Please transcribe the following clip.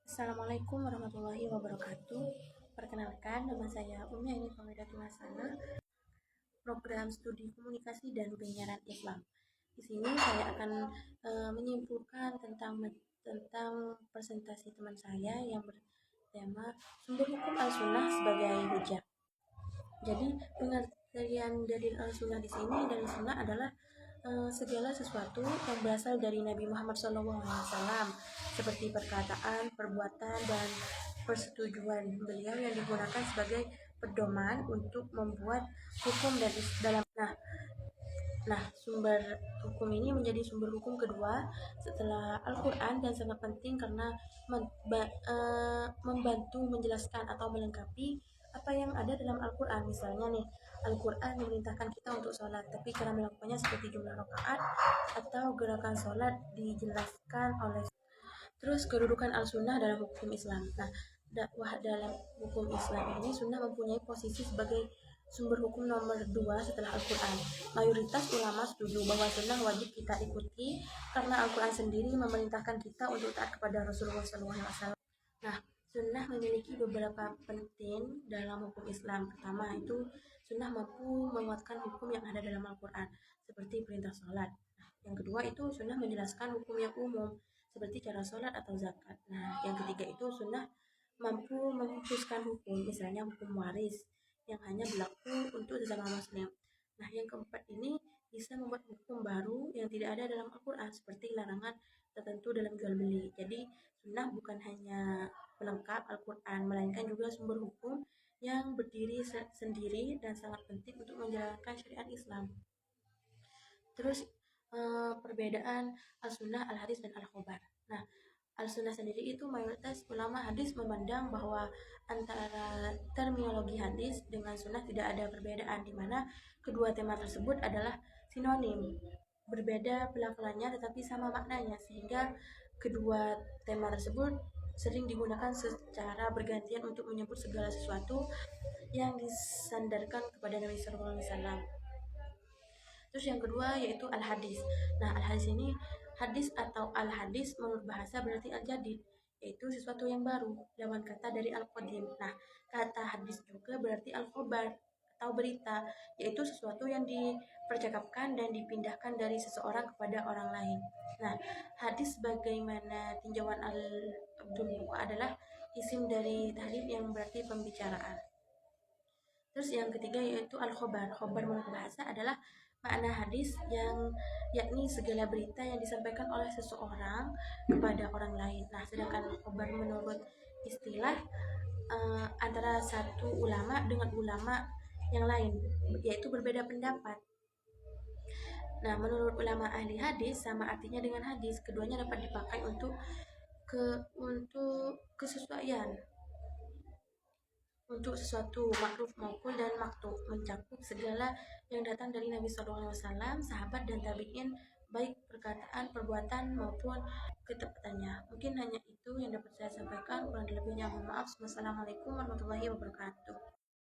Assalamualaikum warahmatullahi wabarakatuh. Perkenalkan, nama saya Umi Ainif Hamidatul Hasanah, program studi komunikasi dan penyiaran Islam. Di sini saya akan menyimpulkan tentang presentasi teman saya yang bertema sumber hukum al-sunnah sebagai hujah. Jadi pengertian dalil al-sunnah di sini, dalil sunnah adalah segala sesuatu yang berasal dari Nabi Muhammad SAW, seperti perkataan, perbuatan, dan persetujuan beliau yang digunakan sebagai pedoman untuk membuat hukum dan dalam. Sumber hukum ini menjadi sumber hukum kedua setelah Al-Quran dan sangat penting karena membantu menjelaskan atau melengkapi apa yang ada dalam Al-Quran. Misalnya nih, Al-Quran memerintahkan kita untuk sholat, tapi cara melakukannya seperti jumlah rakaat atau gerakan sholat dijelaskan oleh. Terus kedudukan al-sunnah dalam hukum Islam. Nah, dakwah dalam hukum Islam ini sunnah mempunyai posisi sebagai sumber hukum nomor 2 setelah Al-Quran. Mayoritas ulama setuju bahwa sunnah wajib kita ikuti karena Al-Quran sendiri memerintahkan kita untuk taat kepada Rasulullah SAW. Nah, sunnah memiliki beberapa penting dalam hukum Islam. Pertama itu sunnah mampu menguatkan hukum yang ada dalam Al-Quran, seperti perintah sholat. Nah, yang kedua itu sunnah menjelaskan hukum yang umum, seperti cara sholat atau zakat. Nah, yang ketiga itu sunnah mampu mengkhususkan hukum, misalnya hukum waris yang hanya berlaku untuk sesama muslim. Nah, yang keempat ini bisa membuat hukum baru yang tidak ada dalam Al-Quran, seperti larangan tertentu dalam jual beli. Jadi, sunnah bukan hanya pelengkap Al-Quran, melainkan juga sumber hukum yang berdiri sendiri dan sangat penting untuk menjalankan syariat Islam. Terus perbedaan al-sunnah, al-hadis, dan al-khobar. Nah, al-sunnah sendiri itu mayoritas ulama hadis memandang bahwa antara terminologi hadis dengan sunnah tidak ada perbedaan, di mana kedua tema tersebut adalah sinonim, berbeda pelafalannya tetapi sama maknanya, sehingga kedua tema tersebut sering digunakan secara bergantian untuk menyebut segala sesuatu yang disandarkan kepada Nabi Sallallahu Alaihi Wasallam. Terus yang kedua yaitu al-hadis. Nah, al-hadis ini, hadis atau al-hadis menurut bahasa berarti al-jadid, yaitu sesuatu yang baru, lawan kata dari al-qadim. Nah, kata hadis juga berarti al-khobar atau berita, yaitu sesuatu yang dipercakapkan dan dipindahkan dari seseorang kepada orang lain. Nah, hadis bagaimana tinjauan al-Abdul adalah isim dari tahlil yang berarti pembicaraan. Terus yang ketiga yaitu al-khobar. Khobar menurut bahasa adalah makna hadis yang yakni segala berita yang disampaikan oleh seseorang kepada orang lain. Nah, sedangkan khobar menurut istilah antara satu ulama dengan ulama yang lain, yaitu berbeda pendapat. Nah, menurut ulama ahli hadis sama artinya dengan hadis. Keduanya dapat dipakai untuk kesesuaian, untuk sesuatu makruf maupun dan maktub, mencakup segala yang datang dari Nabi SAW, sahabat dan tabi'in, baik perkataan, perbuatan maupun ketepatannya. Mungkin hanya itu yang dapat saya sampaikan, kurang lebihnya mohon maaf. Wassalamualaikum warahmatullahi wabarakatuh.